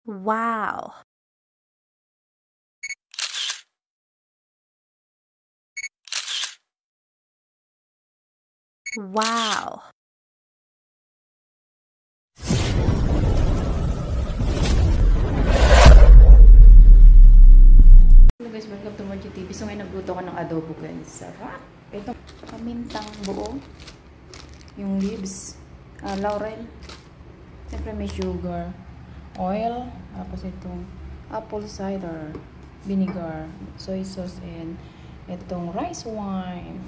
Wow. Wow. Hello guys, welcome to Margie TV. So ngayon nagluto ko ng adobo guys. Sarap. Ito, pamintang buo. Yung leaves. Laurel. Siyempre may sugar. Oil. Tapos itong apple cider vinegar. Soy sauce and itong rice wine.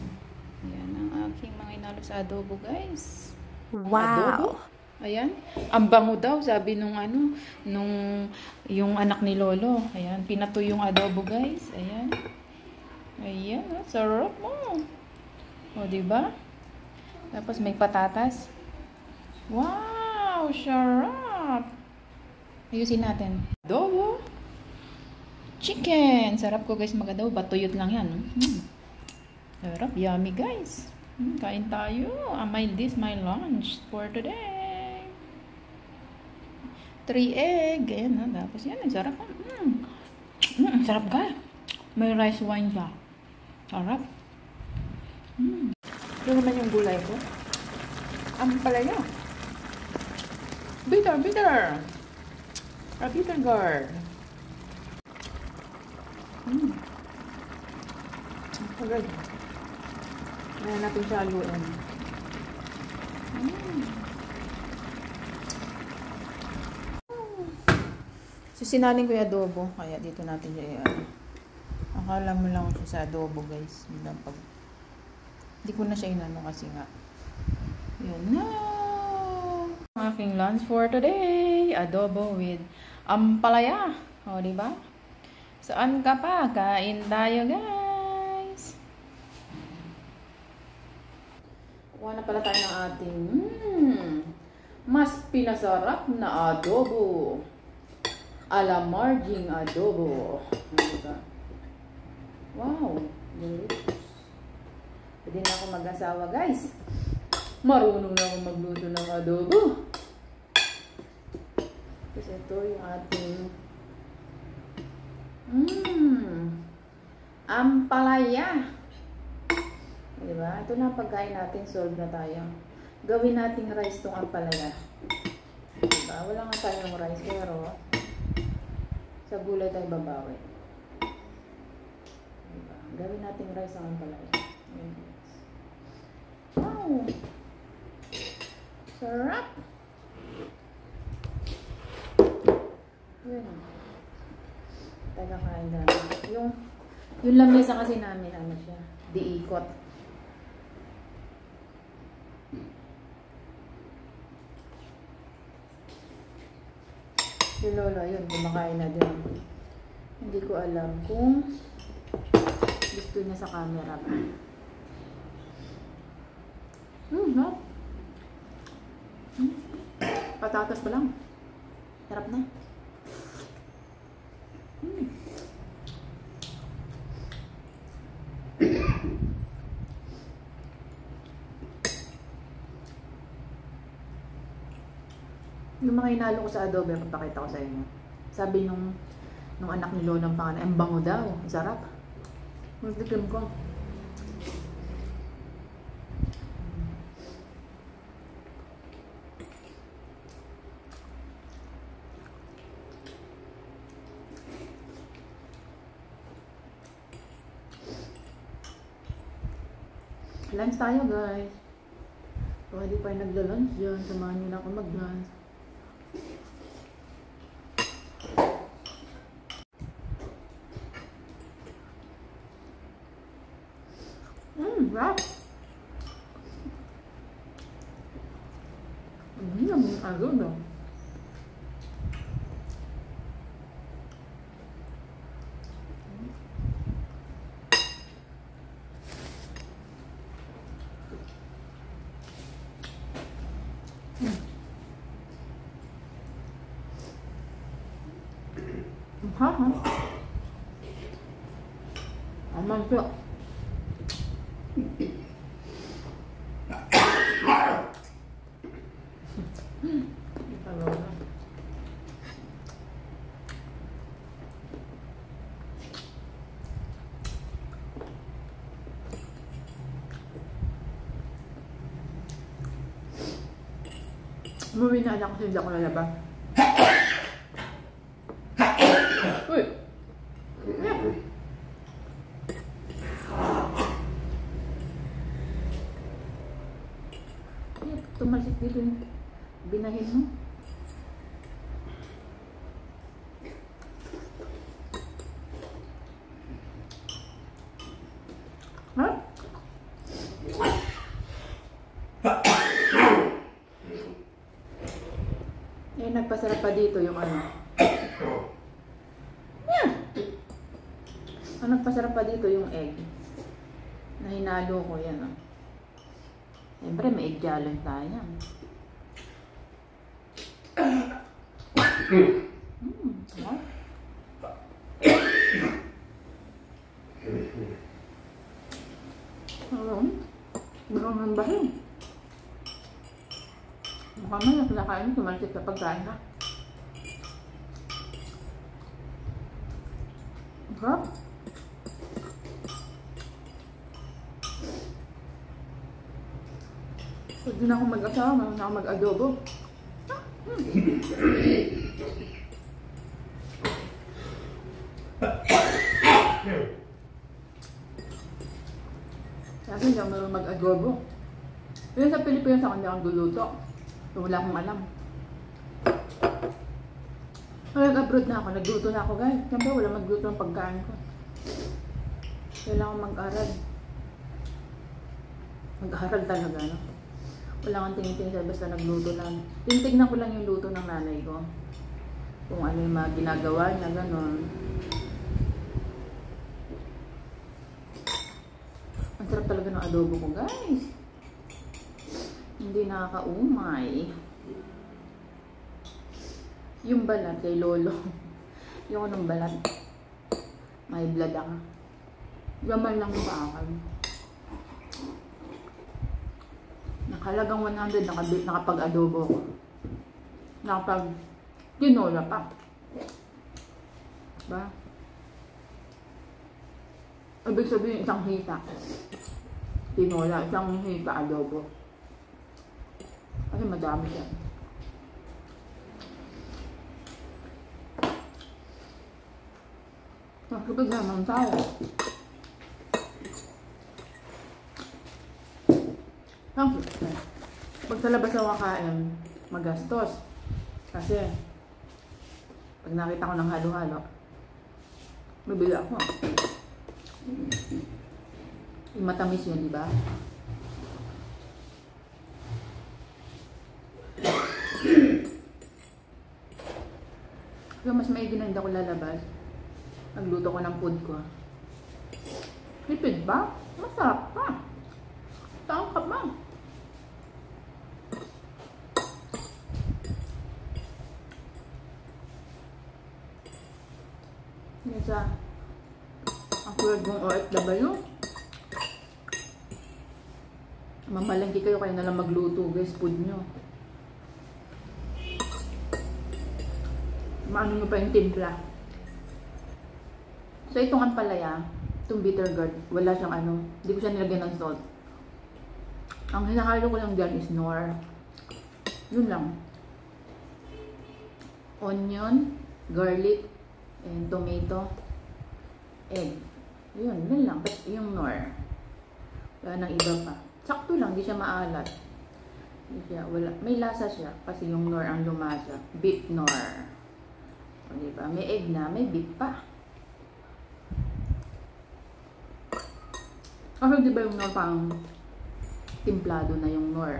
Yan ang aking mga inalo sa adobo guys. Wow. Adobo. Ayan. Ang bango daw, sabi nung yung anak ni Lolo. Ayan, pinato yung adobo, guys. Ayan. Ayan, sarap mo. O, diba? Tapos may patatas. Wow, sarap. Ayusin natin. Adobo. Chicken. Sarap ko, guys, mag-adobo. Batuyot lang yan. Sarap, yummy, guys. Kain tayo. This my lunch for today. 3 egg. Ayan na. Tapos yan. Ang sarap. Ang sarap guys. May rice wine siya. Sarap. Ito naman yung gulay ko. Ang palaya. Bitter, bitter. A bitter gourd. Okay. Ayan natin siya haluin. So, sinalin ko yung adobo. Kaya dito natin siya i-ano. Akala mo lang siya sa adobo, guys. Hindi ko na siya inano kasi nga. Yun na. Ang aking lunch for today. Adobo with ampalaya. O, diba? Saan ka pa? Kain tayo, guys. Kuha na pala tayo ng ating mas pinasarap na adobo. Ala Marging adobo. Diba? Wow. Delicious. Pwede na ako mag-asawa, guys. Marunong na ako magluto ng adobo. Kasi ito yung ating ampalaya. Diba? Ito na pagkain natin. Solve na tayo. Gawin nating rice tong ampalaya. Diba? Wala nga tayong rice pero sa gulay tayo babawi. Diba? Gawin natin rice ang ampalaya. Wow! Sarap! Yun. Taga kain na. Yung lamesa kasi namin, ano siya, diikot. Si Lolo, yun, kumakain na din. Hindi ko alam kung gusto niya sa camera ba. No? Patatas pa lang. Sarap na. Yung mga hinalo ko sa adobo, papakita ko sa inyo. Sabi nung anak ni Lolo ng panganay, ang bango daw. Ang sarap. Magtikim ko. Lunch tayo, guys. Kung hindi pa yung nagla-lunch dyan, samahan nyo na ako mag-lunch. Wow! Ang agad daw. Aman siya. Umuwi na anak ko, hindi ako lalaba. Uy! Yeah. Tumalsik dito yung binahin mo. Ha? Eh, nagpasarap pa dito yung ano. Yan! Ang nagpasarap pa dito yung egg. Na hinalo ko yan, oh. Siyempre, may egg challenge tayo. Baka ng bahin. Baka man yung pinakain, tumalsik sa pagkain ha. Sarap. Pwede na ako mag-asawa, mayroon na ako mag-adobo. Sabi hindi ako mayroon mag-adobo. Pero sa Pilipinas ako hindi ako luluto. So, wala akong alam. Nag-abroad na ako, nagluto na ako guys. Siyempre wala magluto ng pagkain ko. Kailangan mag-aral. Mag-aral talaga, no? Wala kang tingin-tingin sa basta nagluto lang. Tinitignan ko lang yung luto ng nanay ko. Kung ano yung mga ginagawa niya, gano'n. Ang sarap talaga ng adobo ko, guys. Hindi nakakaumay. Yung balat kay Lolo. Yung anong balat. May blood ako. Yaman lang yung paakal. Nakalagang 100, nakapag-adobo ko. Nakapag-tinola pa. Diba? Ibig sabihin, isang hita. Tinola, isang hita adobo. Kasi madami yan. Nakapag naman tayo. Pag sa labas ako kakain, magastos. Kasi, pag nakita ko ng halo-halo, mabili ako. Yung matamis yun, di ba? Kaya mas maigi na hindi ako lalabas. Nagluto ko ng food ko. Lipid ba? Masarap pa. Saan ka ba? Yan sa ang kuwag mong OFW. Mamalangki kayo na lang magluto guys, food nyo. Maano nyo pa yung timpla. So itong ampalaya, itong bitter gourd, wala siyang ano, hindi ko siya nilagyan ng salt. Ang hinahalo ko lang dyan is nor. Yun lang. Onion, garlic, and tomato, egg. Yun lang. Tapos yung nor. Wala nang iba pa. Sakto lang, di siya maalat. Di siya, wala. May lasa siya kasi yung nor ang lumasa. Beef nor. O, diba? May egg na, may beef pa. Kasi diba yung nor pang timplado na yung nor.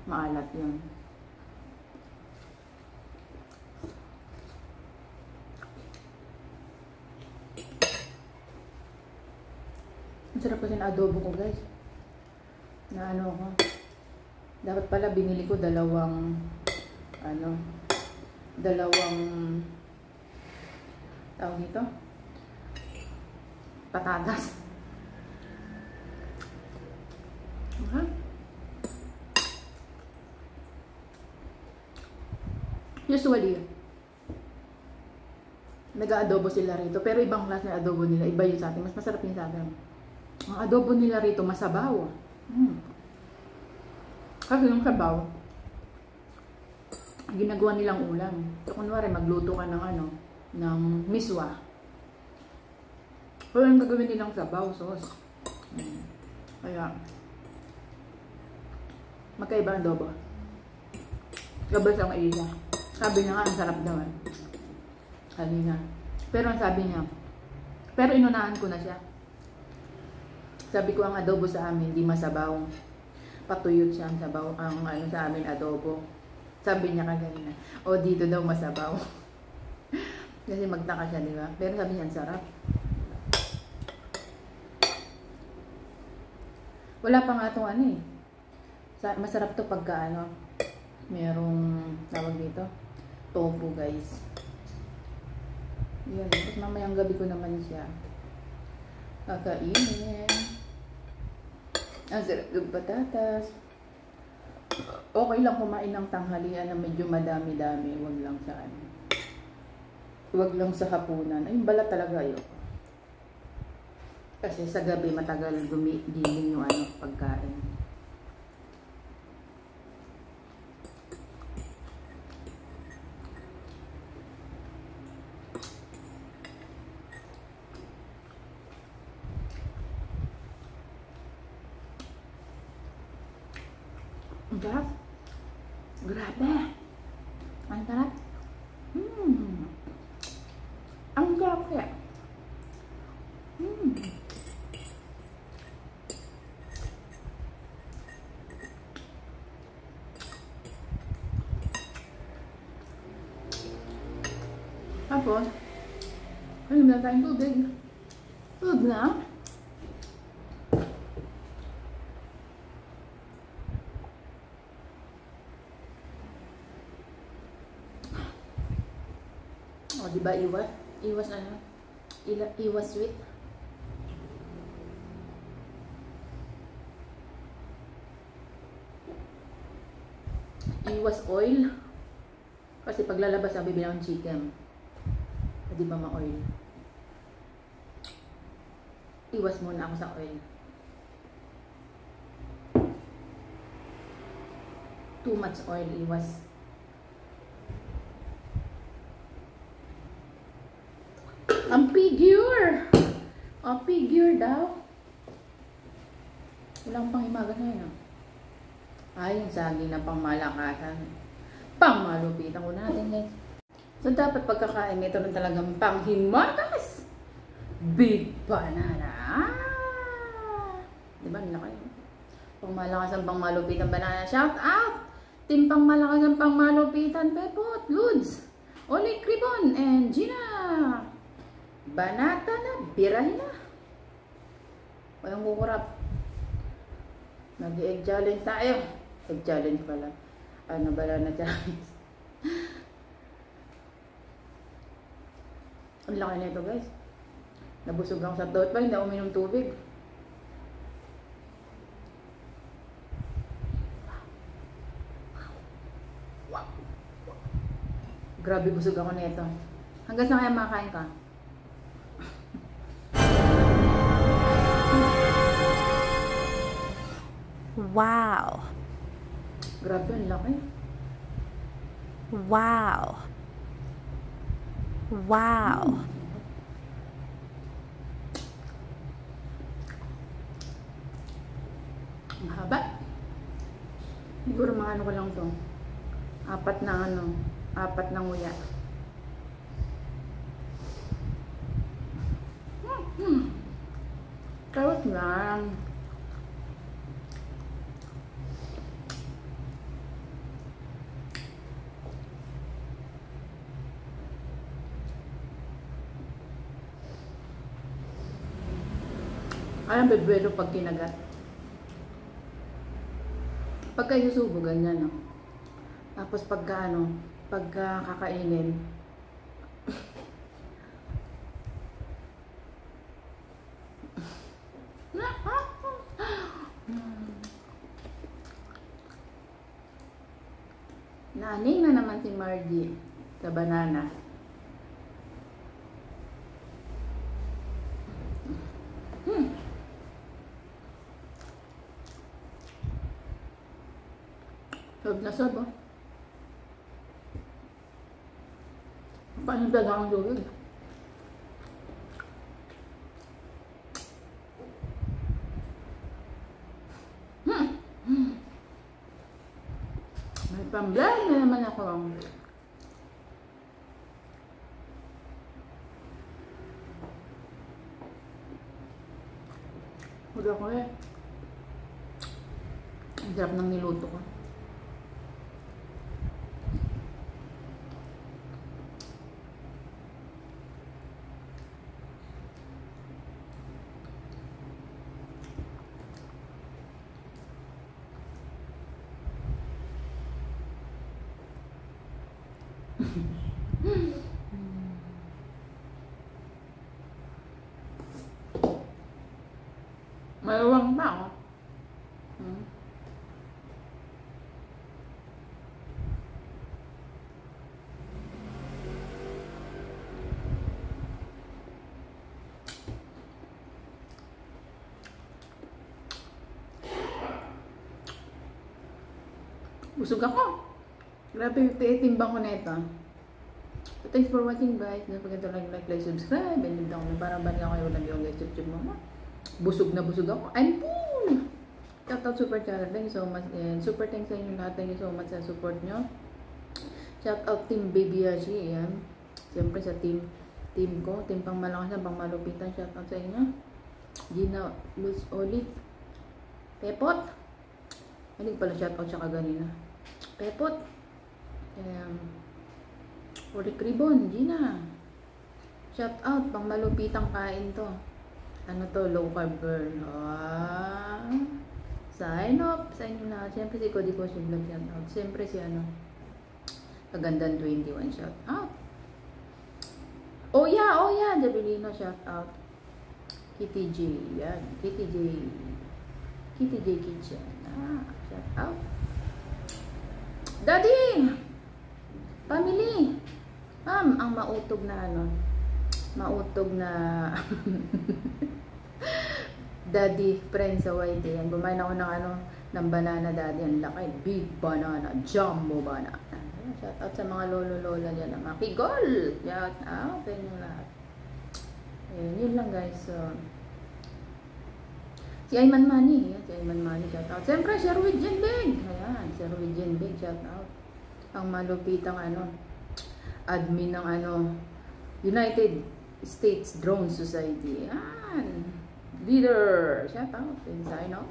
Maalat yun. Ang sarap kasi na adobo ko guys. Na ano ko. Dapat pala binili ko dalawang tawag nito, patatas. Usually nag-aadobo sila rito, pero ibang klase ng adobo nila, iba yun sa atin. Mas masarap yun sa atin. Ang adobo nila rito masabaw. Kasi yung sabaw ginagawa nilang ulam. So, kunwari, magluto ka ng ano, ng miswa. Pero ang gagawin nilang sabaw, sauce. Kaya, magkaiba ang adobo. Gabas ang isa. Sabi niya nga, ang sarap naman. Kanina. Pero ang sabi niya, pero inunahan ko na siya. Sabi ko, ang adobo sa amin, di masabaw. Patuyot siya ang sabaw, ang ano sa amin, adobo. Sabi niya kanina, o dito daw masabaw. Kasi magtaka siya, di ba? Pero sabi niya, ang sarap. Wala pa nga itong ano eh. Masarap to pagka ano, merong tawag dito, tofu guys. Yan, tapos mamayang gabi ko naman siya kakainin. Ang sarap ng patatas. Okay lang kumain ng tanghalian na medyo madami-dami, wag lang sa ano. Wag lang sa hapunan. Ayun bala talaga yun. Kasi sa gabi matagal gumiling yung ano, pagkain. Ang sarap. Grabe. Ang sarap. Ang sarap kaya. Tapos, ayun na tayong tubig. Tubig na. O, diba iwas? Iwas ano? Iwas sweet. Iwas oil. Kasi paglalabas ang bibili ng chicken. Di ba ma-oil? Iwas muna ako sa oil. Too much oil, iwas. Ang figure! Ang figure daw. Walang pang-imaga na yun. Ay, yung saging na pangmalakasan. Pangmalupitan ko natin, guys. So, dapat pagkakain ito ng talagang panghimagas. Big banana. Diba? Nilaki. Pangmalakasan, pangmalupitan banana. Shout out! Team pangmalakasan, pangmalupitan. Pepot, Ludes, Oli Cribon, and Gina. Banata na, birahin na. Walang kukurap. Nag-egg challenge tayo. Egg challenge pala. Ano bala na challenge. Ang laki na ito guys. Nabusog ako sa throat pa, hindi ako uminom tubig. Grabe busog ako na ito. Hanggang sa kaya makakain ka? Wow. Grabe, ang laki. Wow. Wow. Ang haba. Siguro mga ano ko lang to. Apat na nguya. Kawat lang. Alam, bebuelo pag kinagat. Pagka isusubo, ganyan, no? Tapos pagka, pagka kakainin, naaning na naman si Margie sa banana. Sob na sob, oh. Kain talaga ang tubig. May pamblay na naman ako. Huwag ako eh. Ang sarap ng niluto ko. Maluwang pa, oh. Busog ako. Grabe yung timbang ko nito. So, thanks for watching guys. Don't forget to like, subscribe, and hit down para ba niya kayo lang yung YouTube mama. Busog na busog ako. I'm full! Shout out super channel. Thank you so much. And super thanks sa inyo lahat. Thank you so much sa support nyo. Shout out team Baby Yashi. Yan. Siyempre sa team ko. Team pang malakas na, pang malupitan. Shout out sa inyo. Gina Luz Olive. Pepot. Hindi pala shout out siya kaganina. Pepot. Oric Ribbon. Gina. Shout out. Pang malupitang kain to. Ano to, low carb girl. Sign up sa inyo lahat. Siyempre si Cody Coach Vlog shout out. Siyempre si ano, Kagandan 21 shout out. Oh yeah, Jabilino shout out. Kitty J, yan. Kitty J Kitchen. Shout out. Daddy! Family! Ma'am, ang mautog na ano, daddy friend sa YT. Yan, bumain ako ng ano, ng banana daddy. Ang laki, big banana, jumbo banana. Shout out sa mga lolo-lola dyan, ang mga kigol. Shout out sa inyo lahat. Yun lang guys. So, si Ayman Mani, shout out. Siyempre, Sherwin Jenbeg. Ayan, Sherwin Jenbeg, shout out. Ang malupitang ano, admin ng ano, United States Drone Society. Yan. Leader. Shout out. And sign off.